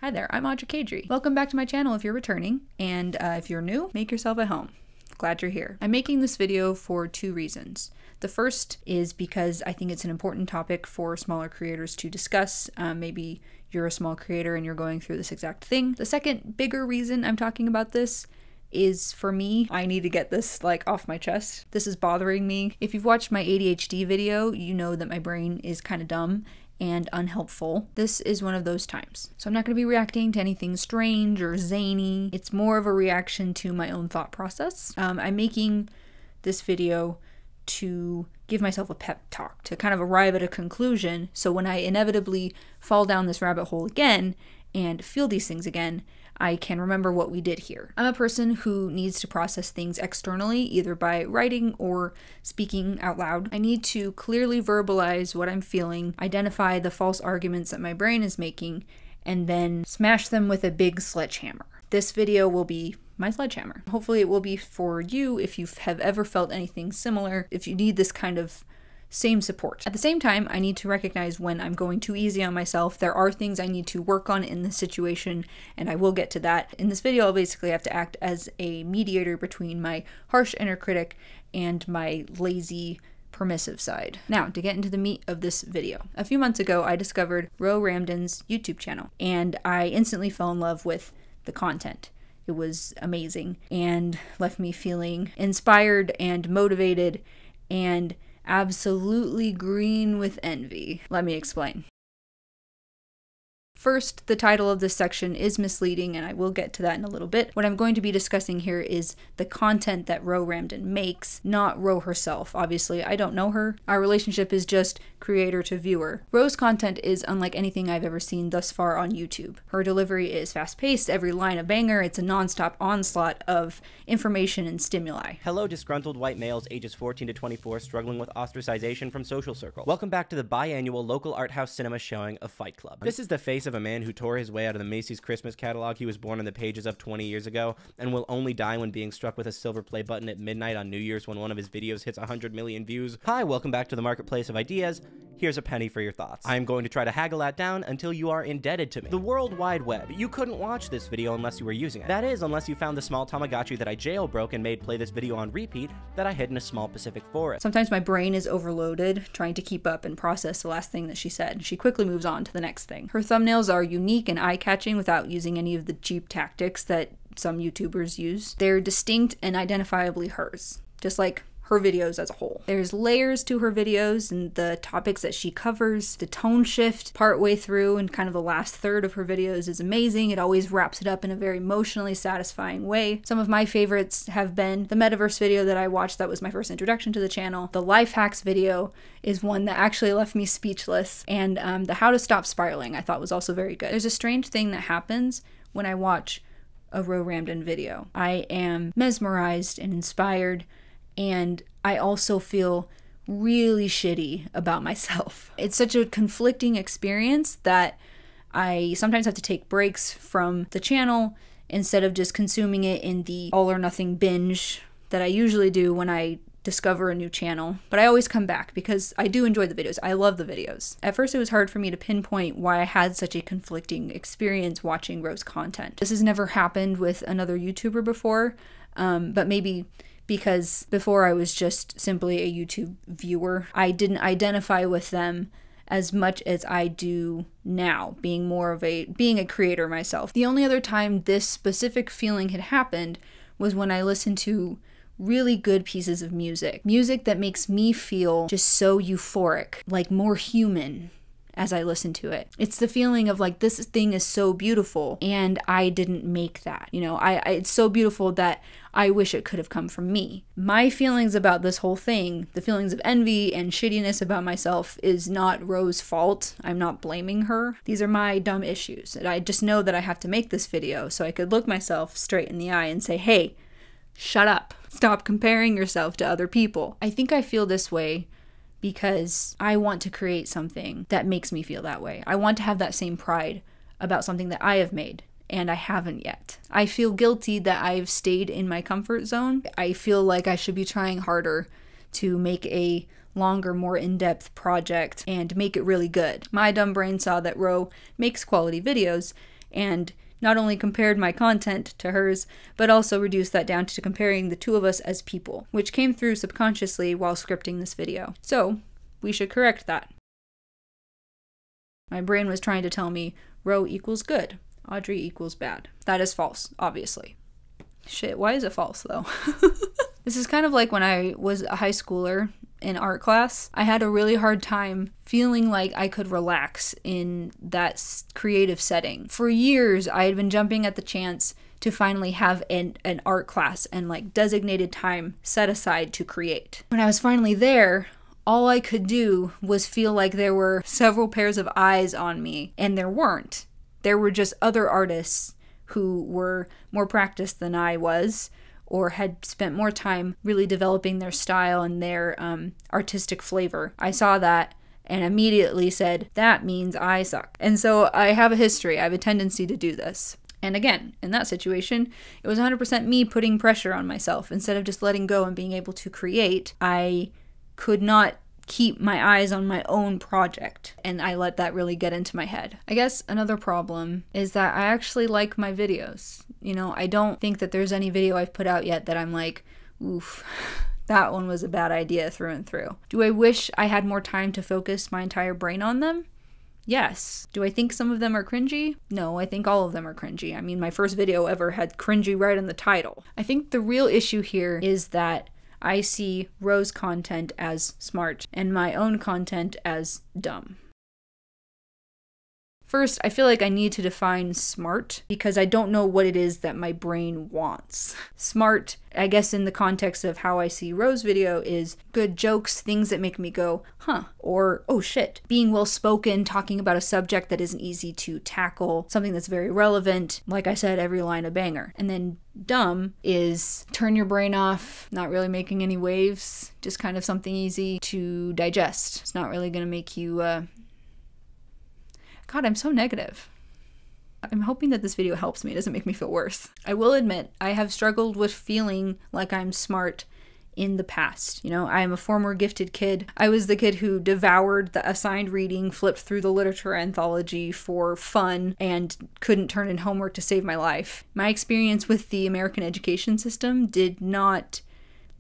Hi there, I'm Audra Kadri. Welcome back to my channel if you're returning, and if you're new, make yourself at home. Glad you're here. I'm making this video for two reasons. The first is because I think it's an important topic for smaller creators to discuss. Maybe you're a small creator and you're going through this exact thing. The second bigger reason I'm talking about this is for me. I need to get this off my chest. This is bothering me. If you've watched my ADHD video, you know that my brain is kind of dumb and unhelpful. This is one of those times. So I'm not going to be reacting to anything strange or zany. It's more of a reaction to my own thought process. I'm making this video to give myself a pep talk, to kind of arrive at a conclusion, so when I inevitably fall down this rabbit hole again and feel these things again, I can remember what we did here. I'm a person who needs to process things externally, either by writing or speaking out loud. I need to clearly verbalize what I'm feeling, identify the false arguments that my brain is making, and then smash them with a big sledgehammer. This video will be my sledgehammer. Hopefully it will be for you if you have ever felt anything similar, if you need this kind of same support. At the same time, I need to recognize when I'm going too easy on myself. There are things I need to work on in this situation, and I will get to that. In this video, I'll basically have to act as a mediator between my harsh inner critic and my lazy, permissive side. Now, to get into the meat of this video. A few months ago, I discovered Ro Ramdan's YouTube channel, and I instantly fell in love with the content. It was amazing and left me feeling inspired and motivated and absolutely green with envy. Let me explain. First, the title of this section is misleading, and I will get to that in a little bit. What I'm going to be discussing here is the content that Ro Ramdan makes, not Ro herself. Obviously, I don't know her. Our relationship is just creator to viewer. Ro's content is unlike anything I've ever seen thus far on YouTube. Her delivery is fast-paced, every line a banger. It's a non-stop onslaught of information and stimuli. Hello, disgruntled white males ages 14 to 24 struggling with ostracization from social circles. Welcome back to the biannual local art house cinema showing of Fight Club. This is the face of a man who tore his way out of the Macy's Christmas catalog he was born on the pages of 20 years ago and will only die when being struck with a silver play button at midnight on New Year's when one of his videos hits 100 million views. Hi, welcome back to the marketplace of ideas. Here's a penny for your thoughts. I am going to try to haggle that down until you are indebted to me. The World Wide Web. You couldn't watch this video unless you were using it. That is, unless you found the small Tamagotchi that I jailbroke and made play this video on repeat that I hid in a small Pacific forest. Sometimes my brain is overloaded trying to keep up and process the last thing that she said. She quickly moves on to the next thing. Her thumbnails are unique and eye-catching without using any of the cheap tactics that some YouTubers use. They're distinct and identifiably hers, just like her videos as a whole. There's layers to her videos and the topics that she covers. The tone shift partway through and kind of the last third of her videos is amazing. It always wraps it up in a very emotionally satisfying way. Some of my favorites have been the Metaverse video that I watched that was my first introduction to the channel. The Life Hacks video is one that actually left me speechless. And the How to Stop Spiraling I thought was also very good. There's a strange thing that happens when I watch a Ro Ramdan video. I am mesmerized and inspired, and I also feel really shitty about myself. It's such a conflicting experience that I sometimes have to take breaks from the channel instead of just consuming it in the all or nothing binge that I usually do when I discover a new channel. But I always come back because I do enjoy the videos. I love the videos. At first it was hard for me to pinpoint why I had such a conflicting experience watching Ro's content. This has never happened with another YouTuber before, but maybe because before I was just simply a YouTube viewer. I didn't identify with them as much as I do now, being a creator myself. The only other time this specific feeling had happened was when I listened to really good pieces of music. Music that makes me feel just so euphoric, like more human as I listen to it. It's the feeling of like, this thing is so beautiful and I didn't make that. You know, it's so beautiful that I wish it could have come from me. My feelings about this whole thing, the feelings of envy and shittiness about myself, is not Ro's fault. I'm not blaming her. These are my dumb issues. And I just know that I have to make this video so I could look myself straight in the eye and say, hey, shut up. Stop comparing yourself to other people. I think I feel this way because I want to create something that makes me feel that way. I want to have that same pride about something that I have made, and I haven't yet. I feel guilty that I've stayed in my comfort zone. I feel like I should be trying harder to make a longer, more in-depth project and make it really good. My dumb brain saw that Ro makes quality videos and not only compared my content to hers, but also reduced that down to comparing the two of us as people, which came through subconsciously while scripting this video. So, we should correct that. My brain was trying to tell me Ro equals good, Audrey equals bad. That is false, obviously. Shit, why is it false though? This is kind of like when I was a high schooler in art class. I had a really hard time feeling like I could relax in that creative setting. For years, I had been jumping at the chance to finally have an art class and like designated time set aside to create. When I was finally there, all I could do was feel like there were several pairs of eyes on me, and there weren't. There were just other artists who were more practiced than I was, or had spent more time really developing their style and their artistic flavor. I saw that and immediately said, that means I suck. And so I have a history, I have a tendency to do this. And again, in that situation, it was 100% me putting pressure on myself. Instead of just letting go and being able to create, I could not keep my eyes on my own project, and I let that really get into my head. I guess another problem is that I actually like my videos. You know, I don't think that there's any video I've put out yet that I'm like, oof, that one was a bad idea through and through. Do I wish I had more time to focus my entire brain on them? Yes. Do I think some of them are cringy? No, I think all of them are cringy. I mean, my first video ever had cringy right in the title. I think the real issue here is that I see Ro's content as smart and my own content as dumb. First, I feel like I need to define smart because I don't know what it is that my brain wants. Smart, I guess in the context of how I see Ro's video, is good jokes, things that make me go, huh, or oh shit. Being well spoken, talking about a subject that isn't easy to tackle, something that's very relevant, like I said, every line a banger. And then dumb is turn your brain off, not really making any waves, just kind of something easy to digest. It's not really gonna make you, God, I'm so negative. I'm hoping that this video helps me. It doesn't make me feel worse. I will admit, I have struggled with feeling like I'm smart in the past. You know, I am a former gifted kid. I was the kid who devoured the assigned reading, flipped through the literature anthology for fun, and couldn't turn in homework to save my life. My experience with the American education system did not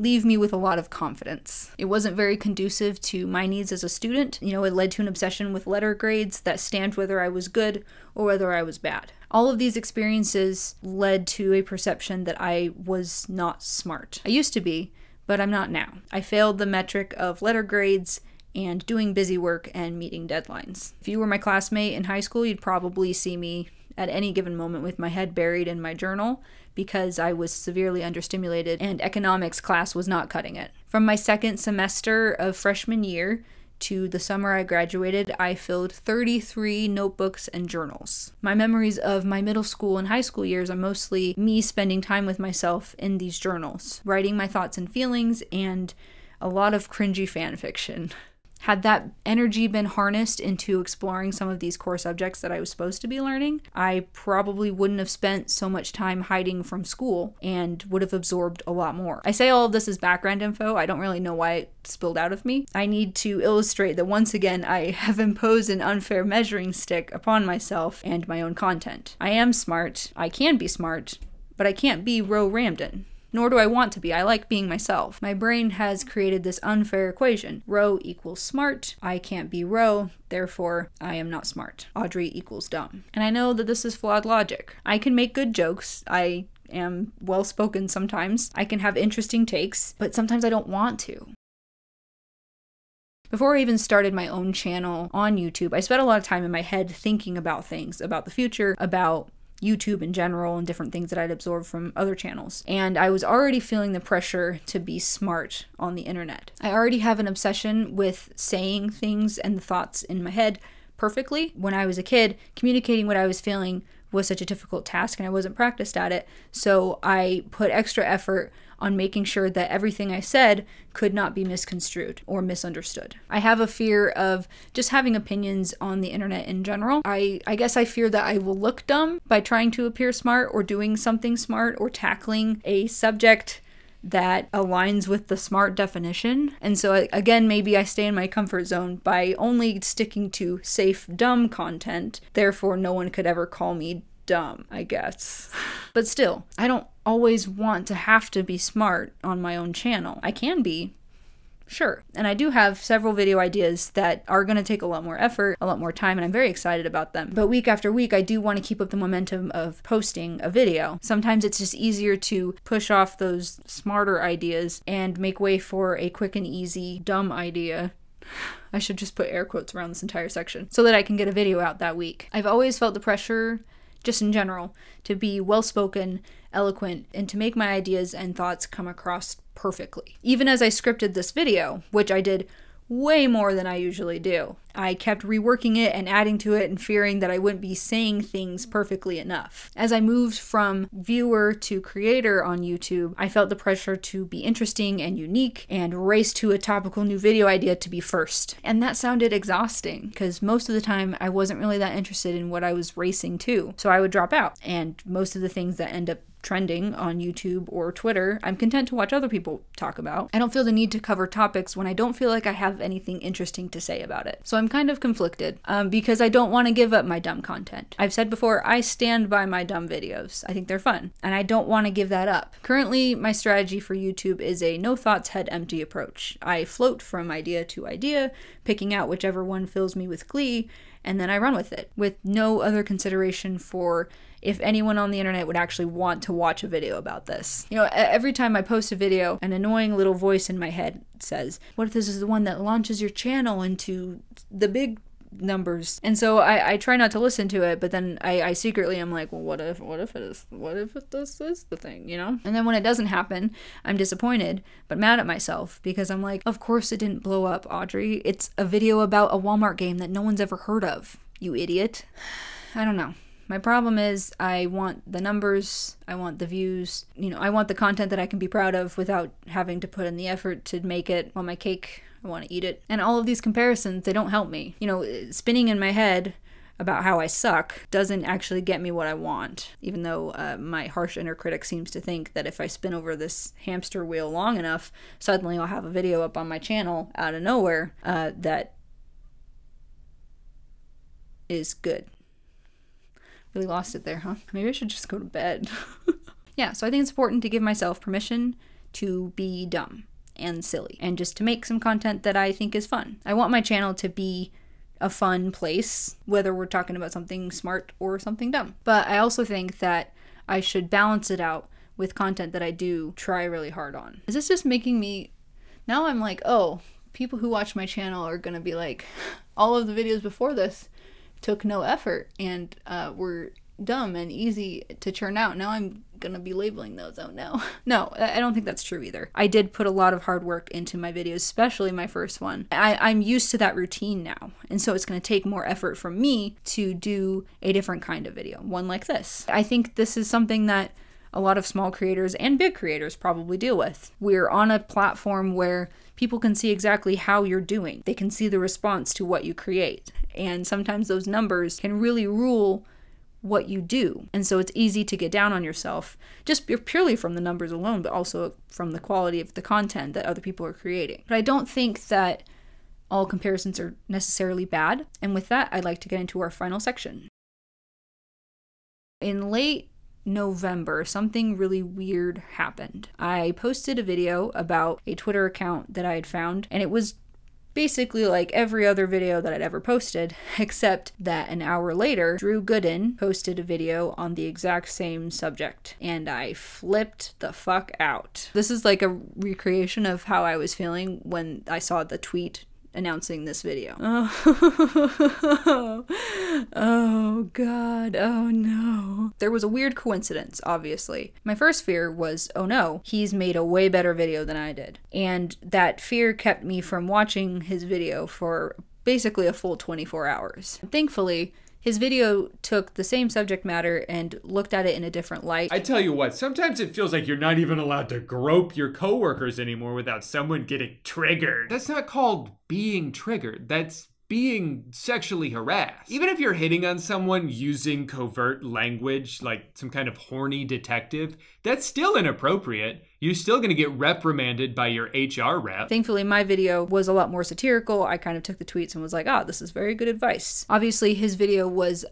leave me with a lot of confidence. It wasn't very conducive to my needs as a student. You know, it led to an obsession with letter grades that stamped whether I was good or whether I was bad. All of these experiences led to a perception that I was not smart. I used to be, but I'm not now. I failed the metric of letter grades and doing busy work and meeting deadlines. If you were my classmate in high school, you'd probably see me at any given moment with my head buried in my journal because I was severely understimulated and economics class was not cutting it. From my second semester of freshman year to the summer I graduated, I filled 33 notebooks and journals. My memories of my middle school and high school years are mostly me spending time with myself in these journals, writing my thoughts and feelings, and a lot of cringy fan fiction. Had that energy been harnessed into exploring some of these core subjects that I was supposed to be learning, I probably wouldn't have spent so much time hiding from school and would have absorbed a lot more. I say all of this as background info. I don't really know why it spilled out of me. I need to illustrate that once again, I have imposed an unfair measuring stick upon myself and my own content. I am smart. I can be smart, but I can't be Ro Ramden. Nor do I want to be. I like being myself. My brain has created this unfair equation. Ro equals smart. I can't be Ro, therefore I am not smart. Audrey equals dumb. And I know that this is flawed logic. I can make good jokes. I am well-spoken sometimes. I can have interesting takes, but sometimes I don't want to. Before I even started my own channel on YouTube, I spent a lot of time in my head thinking about things, about the future, about YouTube in general, and different things that I'd absorbed from other channels. And I was already feeling the pressure to be smart on the internet. I already have an obsession with saying things and the thoughts in my head perfectly. When I was a kid, communicating what I was feeling was such a difficult task and I wasn't practiced at it. So I put extra effort on making sure that everything I said could not be misconstrued or misunderstood. I have a fear of just having opinions on the internet in general. I guess I fear that I will look dumb by trying to appear smart or doing something smart or tackling a subject that aligns with the smart definition. And so again, maybe I stay in my comfort zone by only sticking to safe, dumb content. Therefore, no one could ever call me dumb, I guess. But still, I don't always want to have to be smart on my own channel. I can be, sure. And I do have several video ideas that are going to take a lot more effort, a lot more time, and I'm very excited about them. But week after week, I do want to keep up the momentum of posting a video. Sometimes it's just easier to push off those smarter ideas and make way for a quick and easy dumb idea. I should just put air quotes around this entire section so that I can get a video out that week. I've always felt the pressure, just in general, to be well-spoken, eloquent, and to make my ideas and thoughts come across perfectly. Even as I scripted this video, which I did way more than I usually do, I kept reworking it and adding to it and fearing that I wouldn't be saying things perfectly enough. As I moved from viewer to creator on YouTube, I felt the pressure to be interesting and unique and race to a topical new video idea to be first. And that sounded exhausting because most of the time I wasn't really that interested in what I was racing to, so I would drop out. And most of the things that end up trending on YouTube or Twitter, I'm content to watch other people talk about. I don't feel the need to cover topics when I don't feel like I have anything interesting to say about it. So I'm kind of conflicted because I don't want to give up my dumb content. I've said before, I stand by my dumb videos. I think they're fun, and I don't want to give that up. Currently, my strategy for YouTube is a no thoughts, head empty approach. I float from idea to idea, picking out whichever one fills me with glee, and then I run with it, with no other consideration for if anyone on the internet would actually want to watch a video about this. You know, every time I post a video, an annoying little voice in my head says, what if this is the one that launches your channel into the big numbers? And so I try not to listen to it, but then I secretly am like, well, what if this is the thing, you know? And then when it doesn't happen, I'm disappointed, but mad at myself because I'm like, of course it didn't blow up, Audrey. It's a video about a Walmart game that no one's ever heard of, you idiot. I don't know. My problem is I want the numbers, I want the views, you know, I want the content that I can be proud of without having to put in the effort to make it. I want my cake, I want to eat it. And all of these comparisons, they don't help me. You know, spinning in my head about how I suck doesn't actually get me what I want, even though my harsh inner critic seems to think that if I spin over this hamster wheel long enough, suddenly I'll have a video up on my channel out of nowhere that is good. Really lost it there, huh? Maybe I should just go to bed. Yeah, so I think it's important to give myself permission to be dumb and silly and just to make some content that I think is fun. I want my channel to be a fun place, whether we're talking about something smart or something dumb. But I also think that I should balance it out with content that I do try really hard on. Is this just making me... Now I'm like, oh, people who watch my channel are gonna be like, all of the videos before this took no effort and were dumb and easy to churn out. Now I'm gonna be labeling those. Oh no. No, I don't think that's true either. I did put a lot of hard work into my videos, especially my first one. I'm used to that routine now, and so it's gonna take more effort from me to do a different kind of video, one like this. I think this is something that a lot of small creators and big creators probably deal with. We're on a platform where people can see exactly how you're doing. They can see the response to what you create. And sometimes those numbers can really rule what you do. And so it's easy to get down on yourself, just purely from the numbers alone, but also from the quality of the content that other people are creating. But I don't think that all comparisons are necessarily bad. And with that, I'd like to get into our final section. In late November, something really weird happened. I posted a video about a Twitter account that I had found, and it was basically like every other video that I'd ever posted, except that an hour later, Drew Gooden posted a video on the exact same subject, and I flipped the fuck out. This is like a recreation of how I was feeling when I saw the tweet announcing this video. Oh God, oh no. There was a weird coincidence, obviously. My first fear was, oh no, he's made a way better video than I did. And that fear kept me from watching his video for basically a full 24 hours. Thankfully, his video took the same subject matter and looked at it in a different light. I tell you what, sometimes it feels like you're not even allowed to grope your coworkers anymore without someone getting triggered. That's not called being triggered. That's being sexually harassed. Even if you're hitting on someone using covert language, like some kind of horny detective, that's still inappropriate. You're still gonna get reprimanded by your HR rep. Thankfully, my video was a lot more satirical. I kind of took the tweets and was like, ah, this is very good advice. Obviously, his video was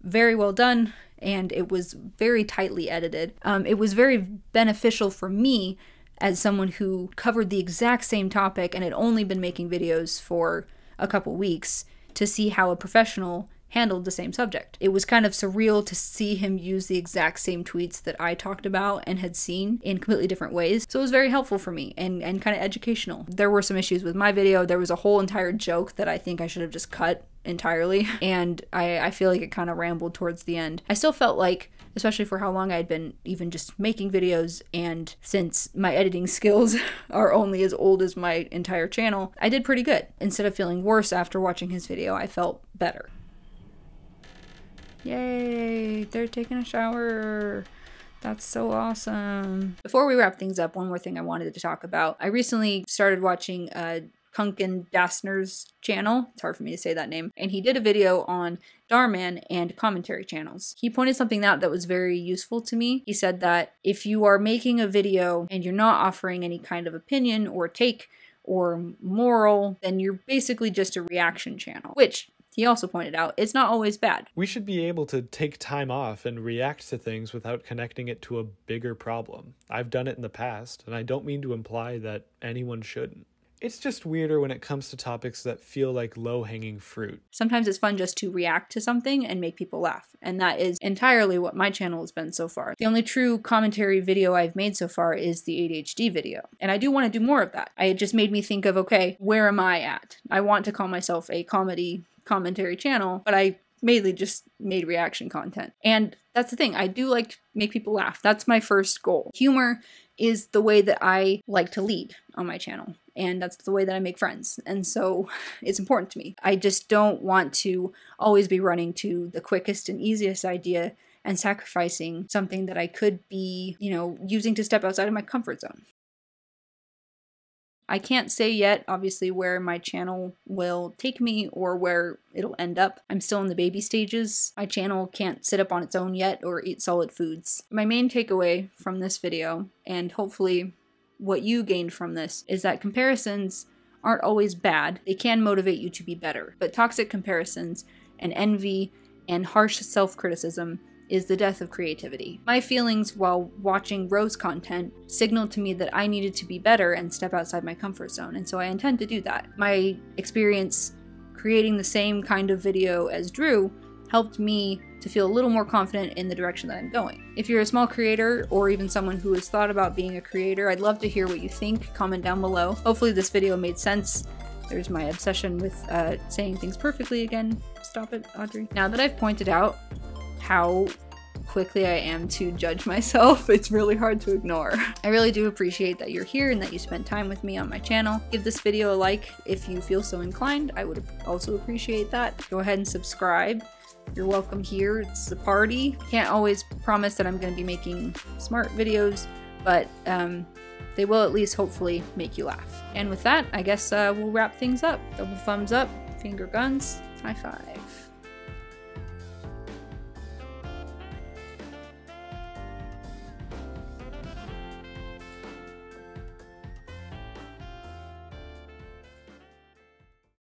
very well done and it was very tightly edited. It was very beneficial for me as someone who covered the exact same topic and had only been making videos for a couple weeks to see how a professional handled the same subject. It was kind of surreal to see him use the exact same tweets that I talked about and had seen in completely different ways. So it was very helpful for me and kind of educational. There were some issues with my video. There was a whole entire joke that I think I should have just cut entirely, and I feel like it kind of rambled towards the end. I still felt like, especially for how long I had been even just making videos, and since my editing skills are only as old as my entire channel, I did pretty good. Instead of feeling worse after watching his video, I felt better. Yay, they're taking a shower. That's so awesome. Before we wrap things up, one more thing I wanted to talk about. I recently started watching Kunken Dassner's channel. It's hard for me to say that name. And he did a video on Darman and commentary channels. He pointed something out that was very useful to me. He said that if you are making a video and you're not offering any kind of opinion or take or moral, then you're basically just a reaction channel, which he also pointed out, it's not always bad. We should be able to take time off and react to things without connecting it to a bigger problem. I've done it in the past, and I don't mean to imply that anyone shouldn't. It's just weirder when it comes to topics that feel like low-hanging fruit. Sometimes it's fun just to react to something and make people laugh, and that is entirely what my channel has been so far. The only true commentary video I've made so far is the ADHD video, and I do want to do more of that. It just made me think of, okay, where am I at? I want to call myself a commentary channel, but I mainly just made reaction content. And that's the thing, I do like to make people laugh. That's my first goal. Humor is the way that I like to lead on my channel, and that's the way that I make friends, and so it's important to me. I just don't want to always be running to the quickest and easiest idea and sacrificing something that I could be, using to step outside of my comfort zone. I can't say yet, obviously, where my channel will take me or where it'll end up. I'm still in the baby stages. My channel can't sit up on its own yet or eat solid foods. My main takeaway from this video, and hopefully what you gained from this, is that comparisons aren't always bad. They can motivate you to be better. But toxic comparisons and envy and harsh self-criticism is the death of creativity. My feelings while watching Rose content signaled to me that I needed to be better and step outside my comfort zone, and so I intend to do that. My experience creating the same kind of video as Drew helped me to feel a little more confident in the direction that I'm going. If you're a small creator or even someone who has thought about being a creator, I'd love to hear what you think. Comment down below. Hopefully this video made sense. There's my obsession with saying things perfectly again. Stop it, Audrey. Now that I've pointed out how quickly I am to judge myself, it's really hard to ignore. I really do appreciate that you're here and that you spent time with me on my channel. Give this video a like if you feel so inclined. I would also appreciate that. Go ahead and subscribe. You're welcome here. It's a party. Can't always promise that I'm going to be making smart videos, but they will at least hopefully make you laugh. And with that, I guess we'll wrap things up. Double thumbs up, finger guns, high five.